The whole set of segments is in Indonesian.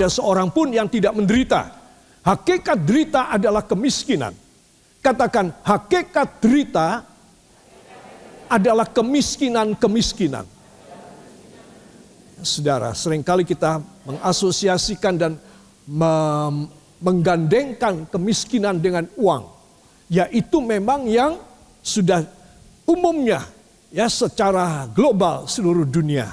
ada seorang pun yang tidak menderita. Hakikat derita adalah kemiskinan. Katakan, hakikat derita adalah kemiskinan-kemiskinan. Saudara, seringkali kita mengasosiasikan dan menggandengkan kemiskinan dengan uang. Yaitu memang yang sudah umumnya ya secara global seluruh dunia.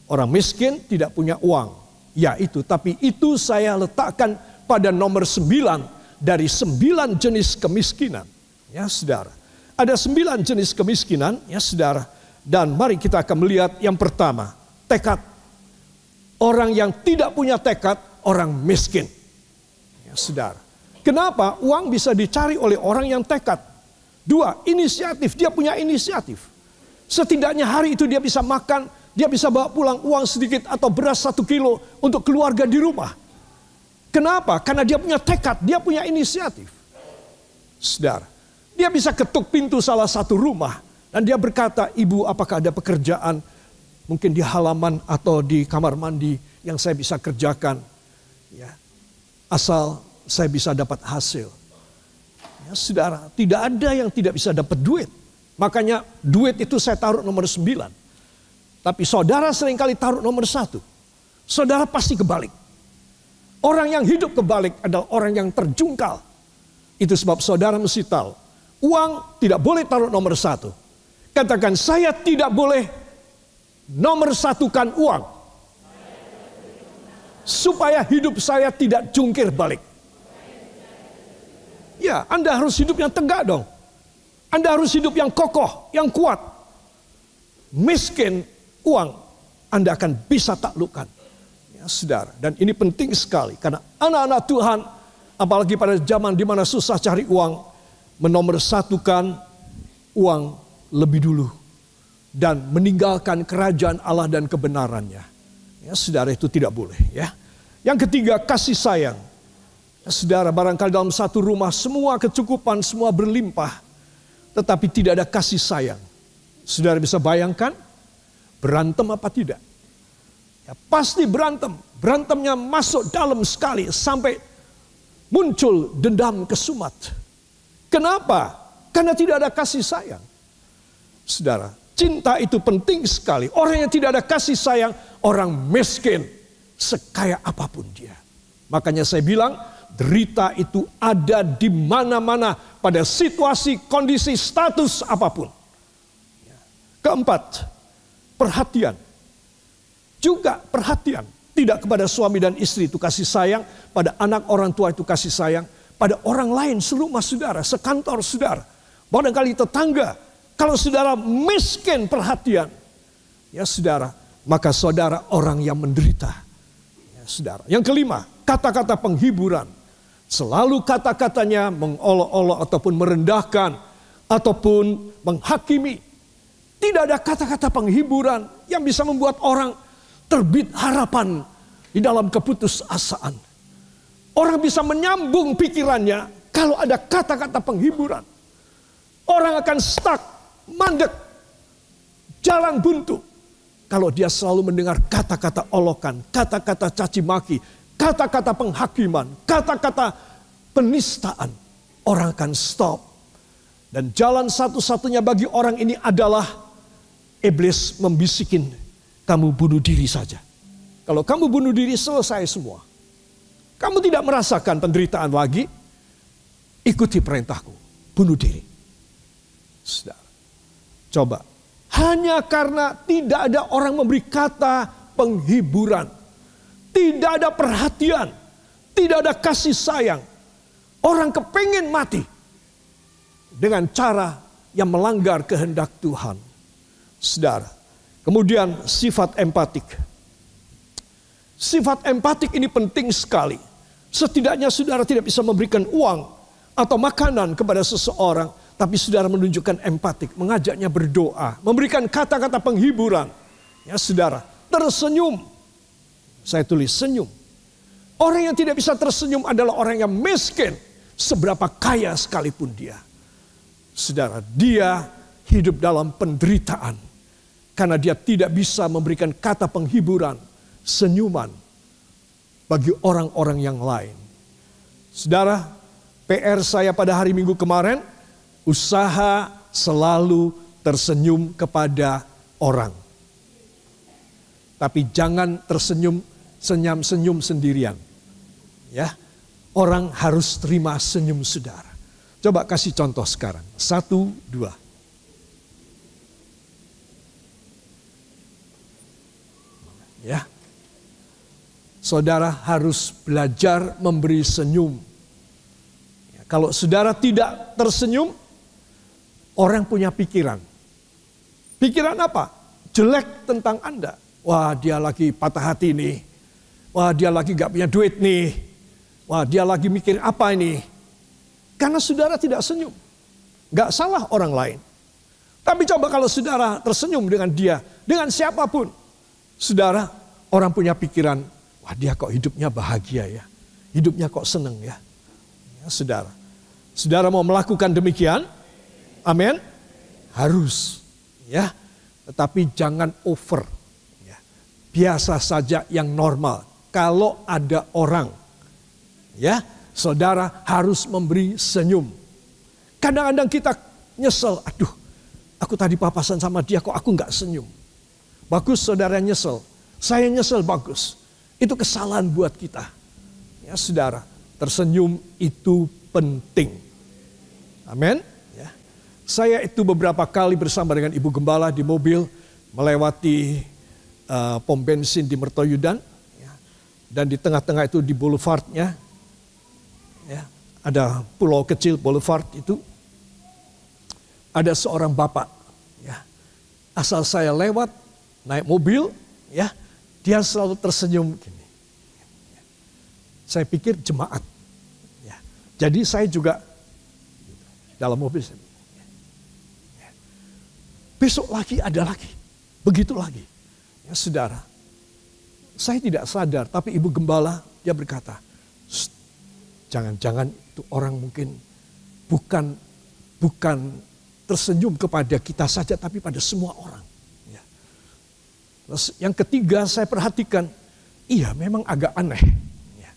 Orang miskin tidak punya uang. Ya itu, tapi itu saya letakkan pada nomor 9 dari 9 jenis kemiskinan. Ya saudara, ada 9 jenis kemiskinan ya saudara. Dan mari kita akan melihat yang pertama, tekad. Orang yang tidak punya tekad, orang miskin. Ya saudara, kenapa uang bisa dicari oleh orang yang tekad? 2, inisiatif, dia punya inisiatif. Setidaknya hari itu dia bisa makan, dia bisa bawa pulang uang sedikit atau beras 1 kilo untuk keluarga di rumah. Kenapa? Karena dia punya tekad, dia punya inisiatif. Saudara, dia bisa ketuk pintu salah satu rumah dan dia berkata, "Ibu, apakah ada pekerjaan mungkin di halaman atau di kamar mandi yang saya bisa kerjakan? Ya, asal saya bisa dapat hasil." Ya, saudara, tidak ada yang tidak bisa dapat duit. Makanya duit itu saya taruh nomor 9. Tapi saudara seringkali taruh nomor 1. Saudara pasti kebalik. Orang yang hidup kebalik adalah orang yang terjungkal. Itu sebab saudara mesti tahu, uang tidak boleh taruh nomor 1. Katakan, saya tidak boleh nomor 1-kan uang. Supaya hidup saya tidak jungkir balik. Ya, Anda harus hidup yang tegak dong. Anda harus hidup yang kokoh, yang kuat. Miskin uang, Anda akan bisa taklukkan. Ya, saudara, dan ini penting sekali karena anak-anak Tuhan, apalagi pada zaman di mana susah cari uang, menomorsatukan uang lebih dulu dan meninggalkan kerajaan Allah dan kebenarannya. Ya, saudara, itu tidak boleh. Ya. Yang ketiga, kasih sayang. Ya, saudara, barangkali dalam satu rumah semua kecukupan, semua berlimpah, tetapi tidak ada kasih sayang. Saudara bisa bayangkan berantem apa tidak? Ya, pasti berantem. Berantemnya masuk dalam sekali sampai muncul dendam kesumat. Kenapa? Karena tidak ada kasih sayang. Saudara, cinta itu penting sekali. Orang yang tidak ada kasih sayang, orang miskin sekaya apapun dia. Makanya saya bilang, derita itu ada di mana-mana pada situasi, kondisi, status apapun. Keempat, perhatian. Juga perhatian. Tidak kepada suami dan istri itu kasih sayang. Pada anak orang tua itu kasih sayang. Pada orang lain, serumah saudara, sekantor saudara. Barangkali tetangga. Kalau saudara miskin perhatian. Ya saudara, maka saudara orang yang menderita. Ya saudara. Yang kelima, kata-kata penghiburan. Selalu kata-katanya mengolok-olok ataupun merendahkan. Ataupun menghakimi. Tidak ada kata-kata penghiburan yang bisa membuat orang terbit harapan di dalam keputusasaan. Orang bisa menyambung pikirannya kalau ada kata-kata penghiburan. Orang akan stuck, mandek, jalan buntu. Kalau dia selalu mendengar kata-kata olokan, kata-kata caci maki, kata-kata penghakiman, kata-kata penistaan. Orang akan stop. Dan jalan satu-satunya bagi orang ini adalah iblis membisikin, kamu bunuh diri saja. Kalau kamu bunuh diri, selesai semua. Kamu tidak merasakan penderitaan lagi, ikuti perintahku, bunuh diri. Saudara, coba. Hanya karena tidak ada orang memberi kata penghiburan. Tidak ada perhatian. Tidak ada kasih sayang. Orang kepengen mati. Dengan cara yang melanggar kehendak Tuhan. Saudara. Kemudian sifat empatik. Sifat empatik ini penting sekali. Setidaknya saudara tidak bisa memberikan uang atau makanan kepada seseorang. Tapi saudara menunjukkan empatik, mengajaknya berdoa. Memberikan kata-kata penghiburan. Ya saudara, tersenyum. Saya tulis senyum. Orang yang tidak bisa tersenyum adalah orang yang miskin. Seberapa kaya sekalipun dia. Saudara, dia hidup dalam penderitaan. Karena dia tidak bisa memberikan kata penghiburan, senyuman. bagi orang-orang yang lain. Saudara, PR saya pada hari Minggu kemarin, usaha selalu tersenyum kepada orang. Tapi jangan tersenyum, senyum sendirian. Ya, orang harus terima senyum saudara. Coba kasih contoh sekarang. 1, 2. Ya. Saudara harus belajar memberi senyum. Ya, kalau saudara tidak tersenyum, orang punya pikiran. Pikiran apa? Jelek tentang Anda. Wah, dia lagi patah hati nih. Wah, dia lagi gak punya duit nih. Wah, dia lagi mikir apa ini? Karena saudara tidak senyum. Gak salah orang lain. Tapi coba kalau saudara tersenyum dengan dia, dengan siapapun. Saudara, orang punya pikiran, wah dia kok hidupnya bahagia ya. Hidupnya kok seneng ya. Ya saudara. Saudara mau melakukan demikian? Amin? Harus. Ya. Tetapi jangan over. Ya. Biasa saja yang normal. Kalau ada orang, ya, saudara harus memberi senyum. Kadang-kadang kita nyesel, aduh, aku tadi papasan sama dia kok aku nggak senyum. Bagus saudara nyesel, saya nyesel bagus. Itu kesalahan buat kita. Ya saudara, tersenyum itu penting. Amin. Ya. Saya itu beberapa kali bersama dengan Ibu Gembala di mobil melewati pom bensin di Mertoyudan. Dan di tengah-tengah itu di boulevardnya, ya, ada pulau kecil boulevard itu, ada seorang bapak, ya, asal saya lewat naik mobil, ya, dia selalu tersenyum gini. Saya pikir jemaat, ya, jadi saya juga dalam mobil. Ya. Besok lagi ada lagi, begitu lagi, ya saudara. Saya tidak sadar, tapi Ibu Gembala dia berkata, jangan-jangan itu orang mungkin bukan tersenyum kepada kita saja, tapi pada semua orang. Ya. Terus yang ketiga saya perhatikan, iya memang agak aneh. Ya.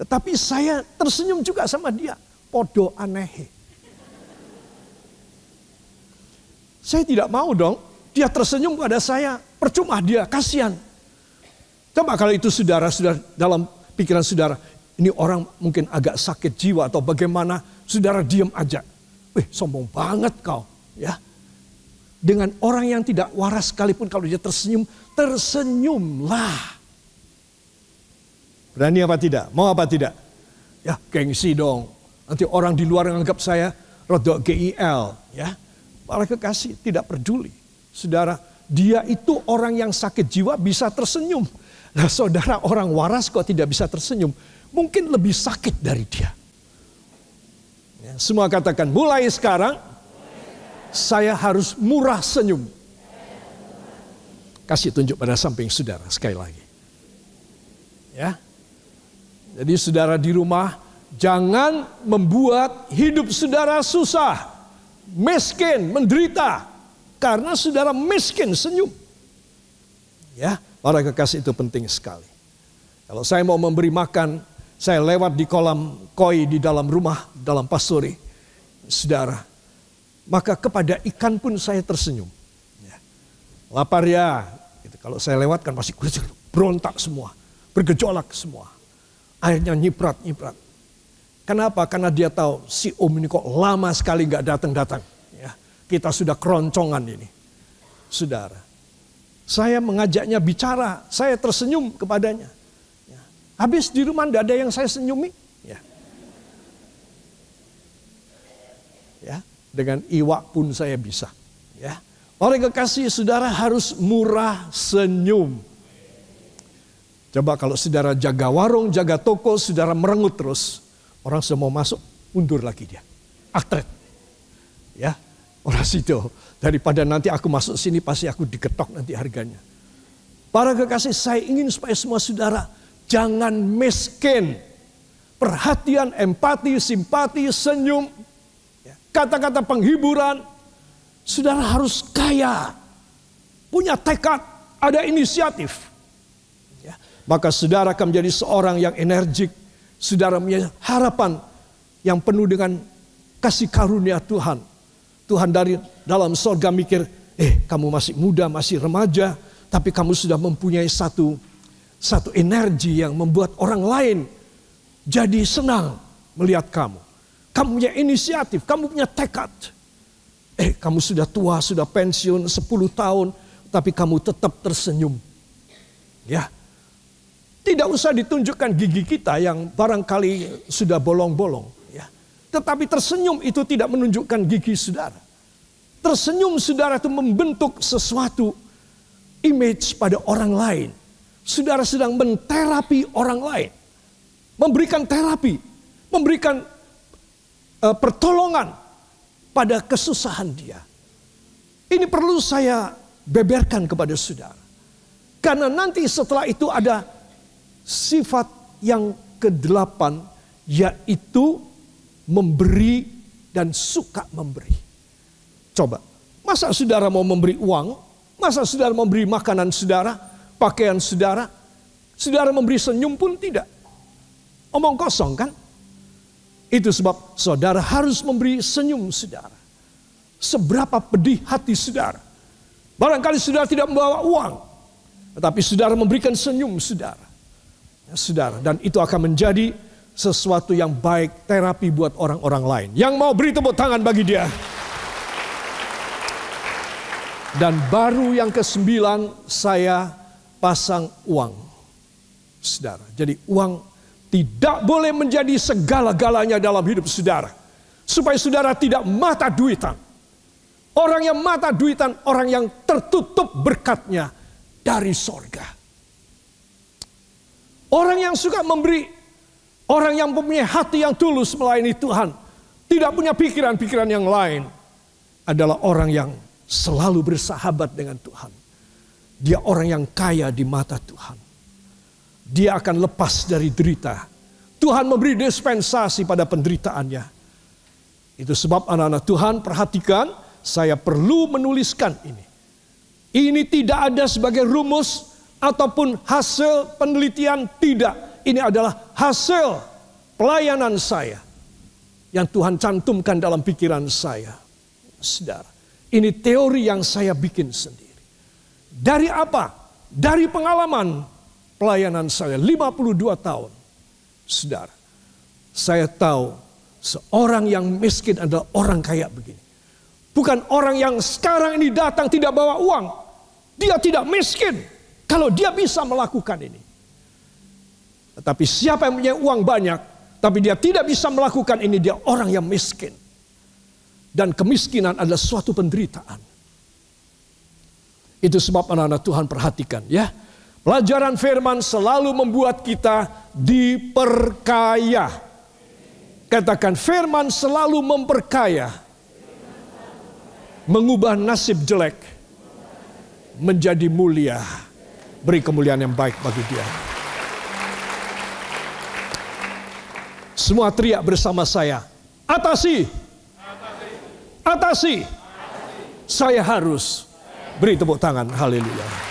Tetapi saya tersenyum juga sama dia, podo aneh. Saya tidak mau dong, dia tersenyum pada saya, percuma dia, kasihan. Coba kalau itu saudara dalam pikiran saudara, ini orang mungkin agak sakit jiwa atau bagaimana, saudara diam aja. Sombong banget kau, ya. Dengan orang yang tidak waras sekalipun kalau dia tersenyum, tersenyumlah. Berani apa tidak? Mau apa tidak? Ya, gengsi dong. Nanti orang di luar menganggap saya rodok GIL, ya. Para kekasih tidak peduli. Saudara, dia itu orang yang sakit jiwa bisa tersenyum. Nah saudara orang waras kok tidak bisa tersenyum. Mungkin lebih sakit dari dia. Ya, semua katakan mulai sekarang saya harus murah senyum. Kasih tunjuk pada samping saudara sekali lagi. Ya. Jadi saudara di rumah jangan membuat hidup saudara susah, miskin, menderita. Karena saudara miskin senyum. Ya. Para kekasih itu penting sekali. Kalau saya mau memberi makan, saya lewat di kolam koi di dalam rumah, dalam pastori, saudara. Maka kepada ikan pun saya tersenyum. Ya. Lapar ya, gitu. Kalau saya lewat kan pasti berontak semua, bergejolak semua. Akhirnya nyiprat. Kenapa? Karena dia tahu si om ini kok lama sekali nggak datang. Ya. Kita sudah keroncongan ini, saudara. Saya mengajaknya bicara, saya tersenyum kepadanya. Ya. Habis di rumah tidak ada yang saya senyumi. Ya. Ya, dengan iwak pun saya bisa. Ya. Orang kekasih saudara harus murah senyum. Coba kalau saudara jaga warung, jaga toko, saudara merengut terus. Orang sudah mau masuk, mundur lagi dia. Aktret. Ya. Orang situ, daripada nanti aku masuk sini pasti aku diketok nanti harganya. Para kekasih, saya ingin supaya semua saudara jangan miskin. Perhatian, empati, simpati, senyum, kata-kata penghiburan. Saudara harus kaya, punya tekad, ada inisiatif. maka saudara akan menjadi seorang yang energik. Saudara punya harapan yang penuh dengan kasih karunia Tuhan. Tuhan dari dalam sorga mikir, kamu masih muda, masih remaja, tapi kamu sudah mempunyai satu energi yang membuat orang lain jadi senang melihat kamu. Kamu punya inisiatif, kamu punya tekad. Kamu sudah tua, sudah pensiun 10 tahun, tapi kamu tetap tersenyum. Ya. Tidak usah ditunjukkan gigi kita yang barangkali sudah bolong-bolong. Ya. Tetapi tersenyum itu tidak menunjukkan gigi saudara. Tersenyum saudara itu membentuk sesuatu image pada orang lain. Saudara sedang menterapi orang lain. Memberikan terapi. Memberikan pertolongan pada kesusahan dia. Ini perlu saya beberkan kepada saudara. Karena nanti setelah itu ada sifat yang ke-8, yaitu memberi dan suka memberi. Coba, masa saudara mau memberi uang? Masa saudara memberi makanan saudara, pakaian saudara? Saudara memberi senyum pun tidak. Omong kosong kan? Itu sebab saudara harus memberi senyum saudara. Seberapa pedih hati saudara. Barangkali saudara tidak membawa uang, tetapi saudara memberikan senyum saudara. Saudara, dan itu akan menjadi sesuatu yang baik, terapi buat orang-orang lain. Yang mau beri tepuk tangan bagi dia. Dan baru yang ke-9, saya pasang uang. Saudara, jadi uang tidak boleh menjadi segala-galanya dalam hidup saudara. Supaya saudara tidak mata duitan. Orang yang mata duitan, orang yang tertutup berkatnya dari sorga. Orang yang suka memberi, orang yang mempunyai hati yang tulus melayani Tuhan, tidak punya pikiran-pikiran yang lain, adalah orang yang selalu bersahabat dengan Tuhan. Dia orang yang kaya di mata Tuhan. Dia akan lepas dari derita. Tuhan memberi dispensasi pada penderitaannya. Itu sebab anak-anak Tuhan, perhatikan, saya perlu menuliskan ini. Ini tidak ada sebagai rumus ataupun hasil penelitian, tidak. Ini adalah hasil pelayanan saya yang Tuhan cantumkan dalam pikiran saya. Saudara, ini teori yang saya bikin sendiri. Dari apa? Dari pengalaman pelayanan saya 52 tahun. Saudara, saya tahu seorang yang miskin adalah orang kaya begini. Bukan orang yang sekarang ini datang tidak bawa uang. Dia tidak miskin kalau dia bisa melakukan ini. Tetapi siapa yang punya uang banyak, tapi dia tidak bisa melakukan ini, dia orang yang miskin. Dan kemiskinan adalah suatu penderitaan. Itu sebab anak-anak Tuhan perhatikan ya. Pelajaran firman selalu membuat kita diperkaya. Katakan, firman selalu memperkaya. Mengubah nasib jelek menjadi mulia. Beri kemuliaan yang baik bagi dia. Semua teriak bersama saya. Atasi. Atasi. Saya harus. Beri tepuk tangan. Haleluya.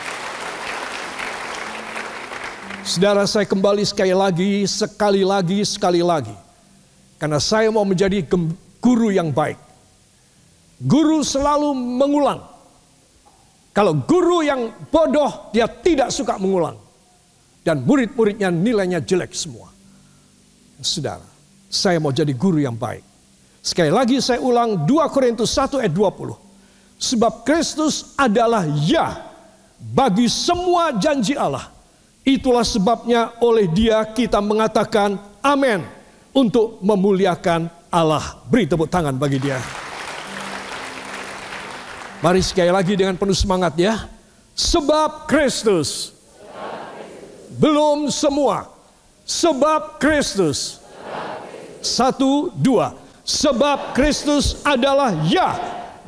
Saudara, saya kembali sekali lagi. Karena saya mau menjadi guru yang baik. Guru selalu mengulang. Kalau guru yang bodoh, dia tidak suka mengulang. Dan murid-muridnya nilainya jelek semua. Saudara, saya mau jadi guru yang baik. Sekali lagi saya ulang 2 Korintus 1 ayat 20. Sebab Kristus adalah ya bagi semua janji Allah. Itulah sebabnya oleh dia kita mengatakan amin untuk memuliakan Allah. Beri tepuk tangan bagi dia. Mari sekali lagi dengan penuh semangat ya. Sebab Kristus. Belum semua. Sebab Kristus. 1, 2. Sebab Kristus adalah ya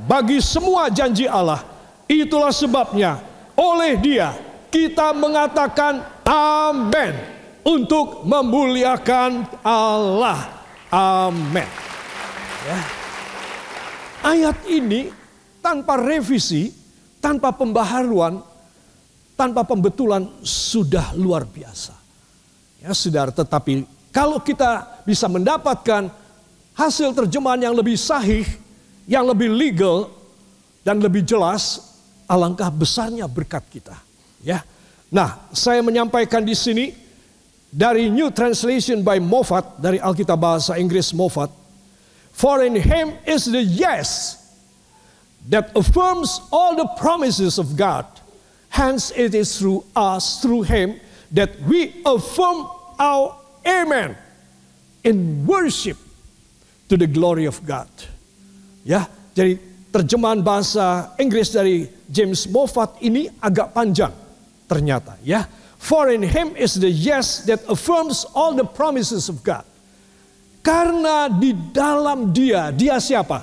bagi semua janji Allah. Itulah sebabnya oleh dia kita mengatakan amin untuk memuliakan Allah. Amin. Ya. Ayat ini tanpa revisi, tanpa pembaharuan, tanpa pembetulan sudah luar biasa. Ya saudara, tetapi kalau kita bisa mendapatkan hasil terjemahan yang lebih sahih, yang lebih legal dan lebih jelas, alangkah besarnya berkat kita. Ya. Nah, saya menyampaikan di sini dari New Translation by Moffat, dari Alkitab bahasa Inggris Moffat. For in him is the yes that affirms all the promises of God. Hence it is through us, through him, that we affirm our amen in worship to the glory of God. Ya, jadi terjemahan bahasa Inggris dari James Moffat ini agak panjang ternyata, ya. For in him is the yes that affirms all the promises of God. Karena di dalam dia siapa?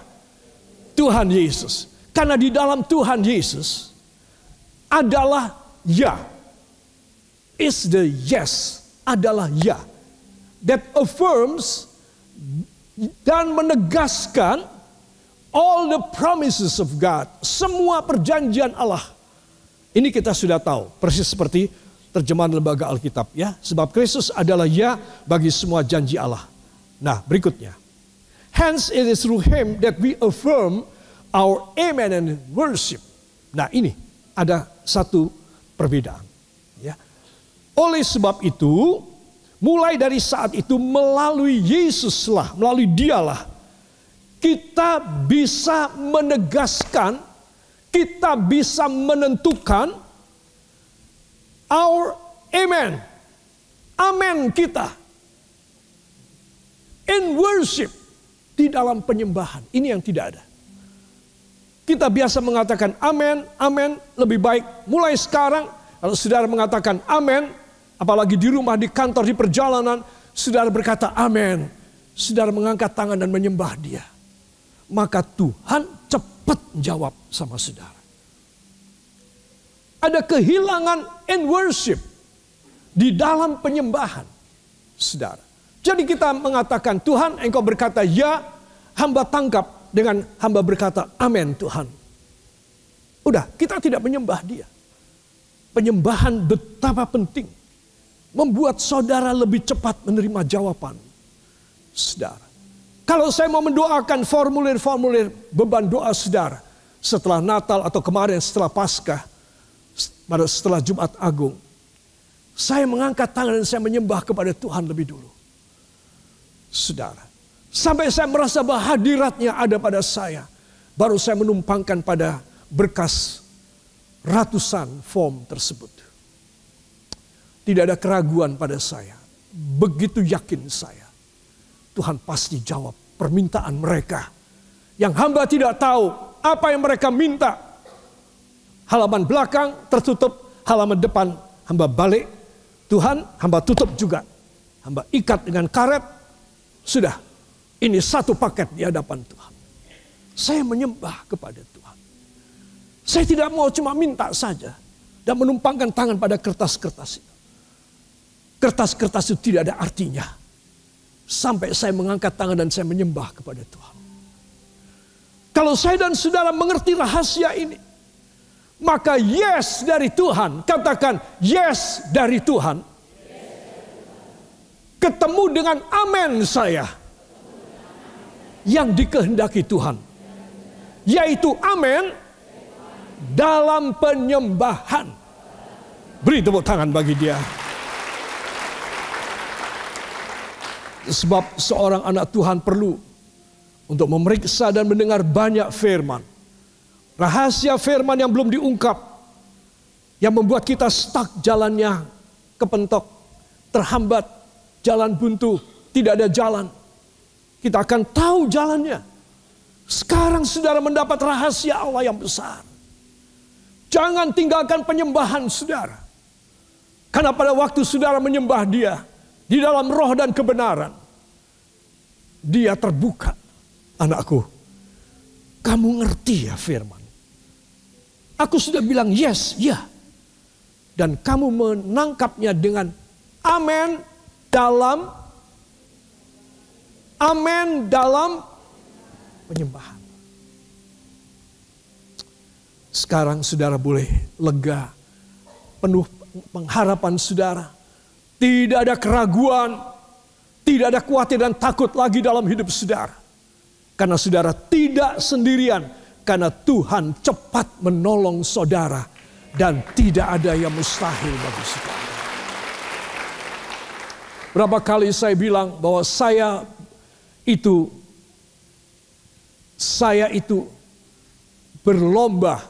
Tuhan Yesus. Karena di dalam Tuhan Yesus adalah ya. Is the yes, adalah ya. That affirms dan menegaskan all the promises of God. Semua perjanjian Allah. Ini kita sudah tahu, persis seperti terjemahan lembaga Alkitab, ya. Sebab Kristus adalah ya bagi semua janji Allah. Nah, berikutnya. Hence it is through him that we affirm our amen and worship. Nah, ini ada satu perbedaan, ya. Oleh sebab itu, mulai dari saat itu melalui Yesuslah, melalui dialah kita bisa menegaskan, kita bisa menentukan our amen, amen kita in worship, di dalam penyembahan. Ini yang tidak ada. Kita biasa mengatakan amen, amen, lebih baik mulai sekarang kalau saudara mengatakan amen, apalagi di rumah, di kantor, di perjalanan, saudara berkata amen, saudara mengangkat tangan dan menyembah dia, maka Tuhan cepat jawab sama saudara. Ada kehilangan in worship di dalam penyembahan, saudara. Jadi kita mengatakan Tuhan, engkau berkata ya, hamba tangkap dengan hamba berkata amin Tuhan. Udah, kita tidak menyembah dia. Penyembahan betapa penting, membuat saudara lebih cepat menerima jawaban. Saudara, kalau saya mau mendoakan formulir-formulir beban doa saudara setelah Natal atau kemarin setelah Paskah, setelah Jumat Agung, saya mengangkat tangan dan saya menyembah kepada Tuhan lebih dulu. Saudara, sampai saya merasa bahwa hadiratnya ada pada saya, baru saya menumpangkan pada berkas ratusan form tersebut. Tidak ada keraguan pada saya, begitu yakin saya, Tuhan pasti jawab permintaan mereka. Yang hamba tidak tahu apa yang mereka minta. Halaman belakang tertutup, halaman depan hamba balik. Tuhan, hamba tutup juga. Hamba ikat dengan karet. Sudah, ini satu paket di hadapan Tuhan. Saya menyembah kepada Tuhan. Saya tidak mau cuma minta saja dan menumpangkan tangan pada kertas-kertas itu. Kertas-kertas itu tidak ada artinya sampai saya mengangkat tangan dan saya menyembah kepada Tuhan. Kalau saya dan saudara mengerti rahasia ini, maka yes dari Tuhan, katakan yes dari Tuhan, ketemu dengan amen saya yang dikehendaki Tuhan, yaitu amen dalam penyembahan. Beri tepuk tangan bagi dia. Sebab seorang anak Tuhan perlu untuk memeriksa dan mendengar banyak firman. Rahasia firman yang belum diungkap, yang membuat kita stuck jalannya, kepentok, terhambat, jalan buntu, tidak ada jalan. Kita akan tahu jalannya. Sekarang saudara mendapat rahasia Allah yang besar. Jangan tinggalkan penyembahan saudara. Karena pada waktu saudara menyembah dia, di dalam roh dan kebenaran, dia terbuka. Anakku, kamu ngerti ya firman? Aku sudah bilang yes, ya. Dan kamu menangkapnya dengan amen dalam penyembahan. Sekarang saudara boleh lega penuh pengharapan saudara. Tidak ada keraguan, tidak ada khawatir dan takut lagi dalam hidup saudara. Karena saudara tidak sendirian, karena Tuhan cepat menolong saudara dan tidak ada yang mustahil bagi saudara. Berapa kali saya bilang bahwa saya itu berlomba,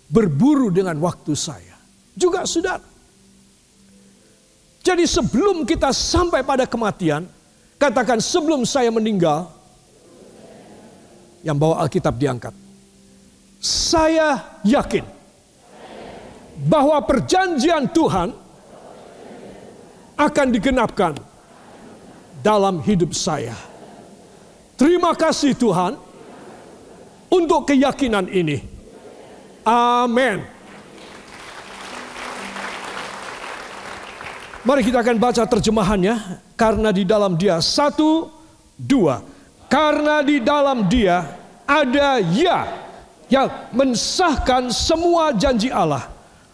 berburu dengan waktu saya. Juga saudara. Jadi sebelum kita sampai pada kematian, katakan sebelum saya meninggal, yang bawa Alkitab diangkat. Saya yakin bahwa perjanjian Tuhan akan digenapkan dalam hidup saya. Terima kasih Tuhan untuk keyakinan ini. Amin. Mari kita akan baca terjemahannya. Karena di dalam Dia, 1, 2. Karena di dalam Dia ada Ya yang mensahkan semua janji Allah.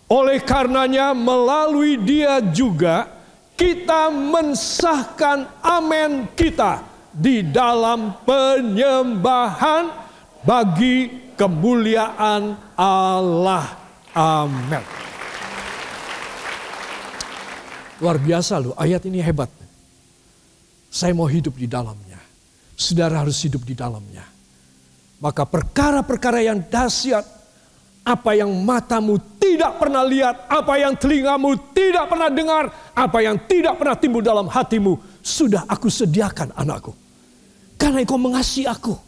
Oleh karenanya melalui Dia juga kita mensahkan amin kita di dalam penyembahan bagi kemuliaan Allah. Amin. Luar biasa loh, ayat ini hebat. Saya mau hidup di dalamnya. Saudara harus hidup di dalamnya. Maka perkara-perkara yang dahsyat, apa yang matamu tidak pernah lihat, apa yang telingamu tidak pernah dengar, apa yang tidak pernah timbul dalam hatimu, sudah aku sediakan anakku. Karena engkau mengasihi aku.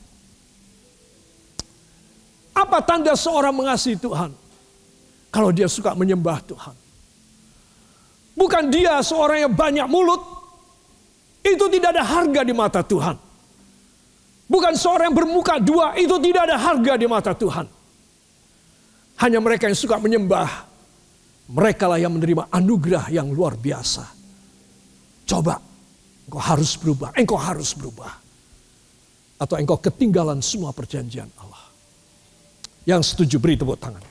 Apa tanda seorang mengasihi Tuhan? Kalau dia suka menyembah Tuhan. Bukan dia seorang yang banyak mulut. Itu tidak ada harga di mata Tuhan. Bukan seorang yang bermuka dua. Itu tidak ada harga di mata Tuhan. Hanya mereka yang suka menyembah. Mereka lah yang menerima anugerah yang luar biasa. Coba. Engkau harus berubah. Engkau harus berubah. Atau engkau ketinggalan semua perjanjian Allah. Yang setuju beri tepuk tangan.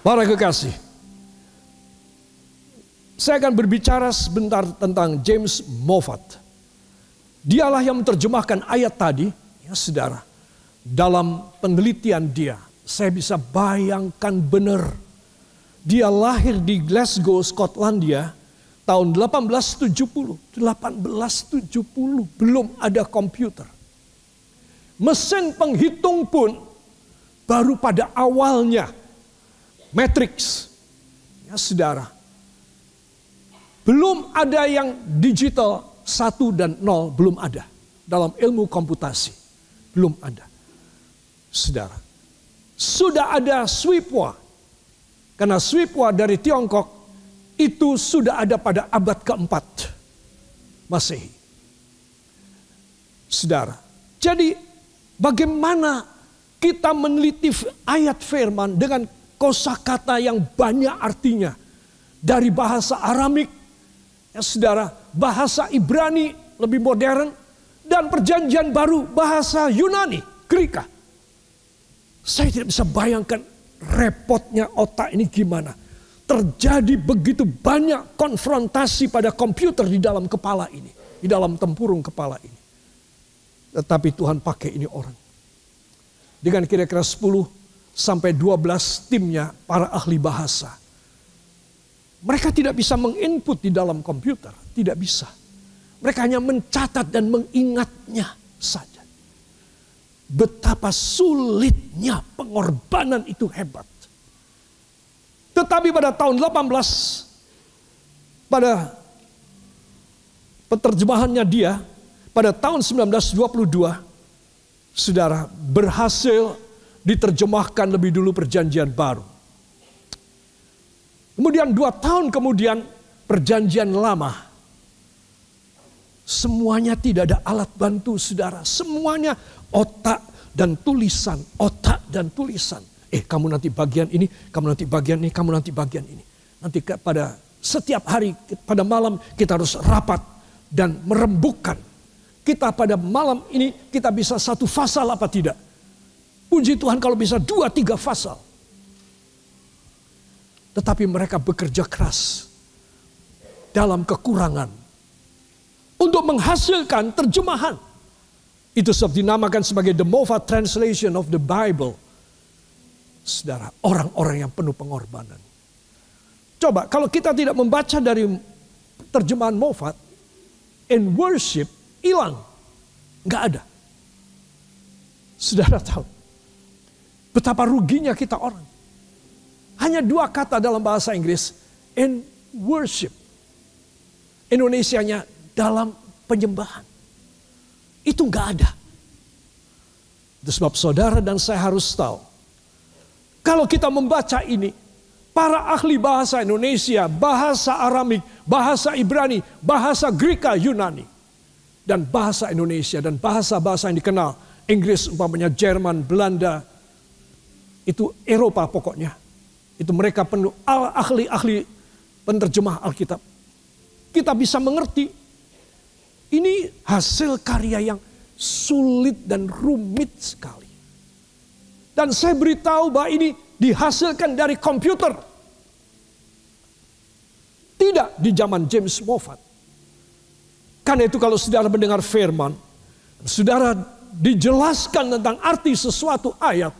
Para kekasih. Saya akan berbicara sebentar tentang James Moffat. Dialah yang menerjemahkan ayat tadi. Ya saudara. Dalam penelitian dia, saya bisa bayangkan benar. Dia lahir di Glasgow, Skotlandia, tahun 1870. 1870, belum ada komputer. Mesin penghitung pun baru pada awalnya. Matrix. Ya saudara. Belum ada yang digital 1 dan 0, belum ada. Dalam ilmu komputasi. Belum ada. Saudara. Sudah ada Swiphua. Karena Swiphua dari Tiongkok itu sudah ada pada abad keempat Masehi. Saudara. Jadi bagaimana kita meneliti ayat firman dengan kosakata yang banyak artinya. Dari bahasa Aramik, ya saudara, bahasa Ibrani lebih modern, dan perjanjian baru bahasa Yunani, Greka. Saya tidak bisa bayangkan repotnya otak ini gimana. Terjadi begitu banyak konfrontasi pada komputer di dalam kepala ini. Di dalam tempurung kepala ini. Tetapi Tuhan pakai ini orang. Dengan kira-kira 10 sampai 12 timnya para ahli bahasa. Mereka tidak bisa menginput di dalam komputer. Tidak bisa. Mereka hanya mencatat dan mengingatnya saja. Betapa sulitnya pengorbanan itu hebat. Tetapi pada tahun 18, pada penerjemahannya dia, pada tahun 1922, saudara, berhasil diterjemahkan lebih dulu perjanjian baru. Kemudian 2 tahun kemudian perjanjian lama. Semuanya tidak ada alat bantu saudara. Semuanya otak dan tulisan. Otak dan tulisan. Kamu nanti bagian ini, kamu nanti bagian ini, kamu nanti bagian ini. Nanti pada setiap hari, pada malam kita harus rapat dan merembukkan. Kita pada malam ini kita bisa 1 pasal apa tidak. Puji Tuhan kalau bisa 2-3 pasal. Tetapi mereka bekerja keras dalam kekurangan untuk menghasilkan terjemahan. Itu sebab dinamakan sebagai the Moffat Translation of the Bible. Saudara, orang-orang yang penuh pengorbanan. Coba, kalau kita tidak membaca dari terjemahan Moffat, in worship, hilang. Nggak ada. Saudara tahu betapa ruginya kita orang. Hanya 2 kata dalam bahasa Inggris, in worship. Indonesianya dalam penyembahan. Itu nggak ada. Itu sebab saudara dan saya harus tahu, kalau kita membaca ini, para ahli bahasa Indonesia, bahasa Aramik, bahasa Ibrani, bahasa Greka, Yunani, dan bahasa Indonesia, dan bahasa-bahasa yang dikenal, Inggris, umpamanya Jerman, Belanda, itu Eropa pokoknya. Itu mereka penuh ahli-ahli penerjemah Alkitab. Kita bisa mengerti, ini hasil karya yang sulit dan rumit sekali. Dan saya beritahu bahwa ini dihasilkan dari komputer. Tidak di zaman James Moffat. Karena itu kalau saudara mendengar firman, saudara dijelaskan tentang arti sesuatu ayat,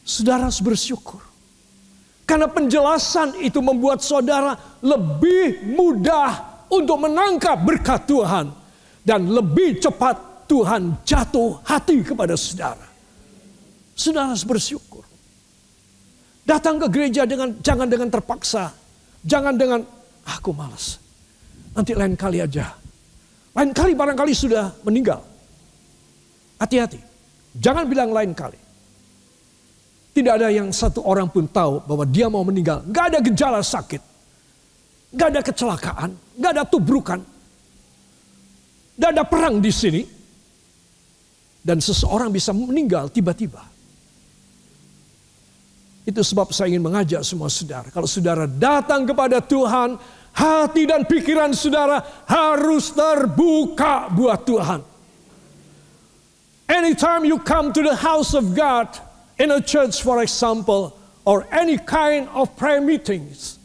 saudara harus bersyukur. Karena penjelasan itu membuat saudara lebih mudah untuk menangkap berkat Tuhan. Dan lebih cepat Tuhan jatuh hati kepada saudara. Saudara harus bersyukur. Datang ke gereja jangan dengan terpaksa. Jangan dengan, aku malas. Nanti lain kali aja. Lain kali barangkali sudah meninggal. Hati-hati. Jangan bilang lain kali. Tidak ada yang satu orang pun tahu bahwa dia mau meninggal. Gak ada gejala sakit. Gak ada kecelakaan. Gak ada tubrukan. Gak ada perang di sini. Dan seseorang bisa meninggal tiba-tiba. Itu sebab saya ingin mengajak semua saudara. Kalau saudara datang kepada Tuhan, hati dan pikiran saudara harus terbuka buat Tuhan. Anytime you come to the house of God, in a church for example, or any kind of prayer meetings,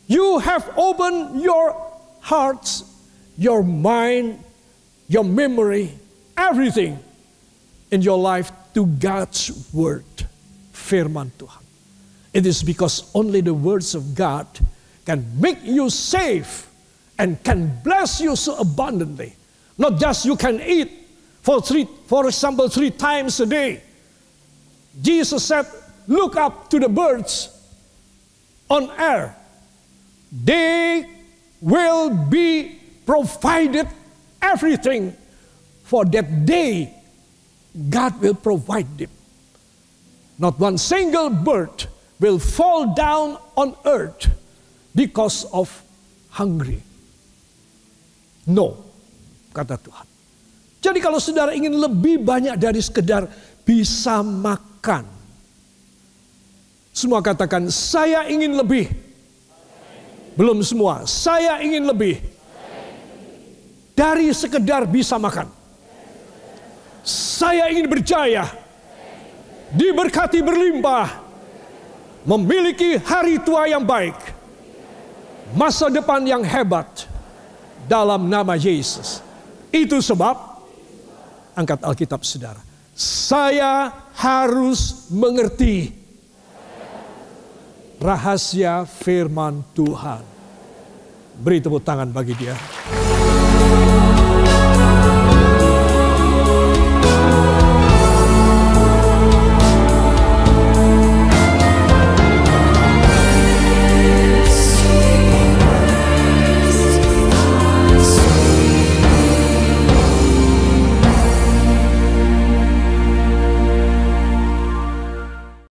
you have opened your hearts, your mind, your memory, everything in your life to God's word. Firman Tuhan. It is because only the words of God can make you safe and can bless you so abundantly. Not just you can eat for example 3 times a day. Jesus said, look up to the birds on air. They will be provided everything for that day. God will provide them. Not one single bird will fall down on earth because of hungry. No, kata Tuhan. Jadi kalau saudara ingin lebih banyak dari sekedar bisa makan. Semua katakan, saya ingin lebih. Belum semua, saya ingin lebih. Dari sekedar bisa makan. Saya ingin berjaya. Diberkati berlimpah, memiliki hari tua yang baik, masa depan yang hebat dalam nama Yesus. Itu sebab, angkat Alkitab saudara, saya harus mengerti rahasia firman Tuhan. Beri tepuk tangan bagi dia.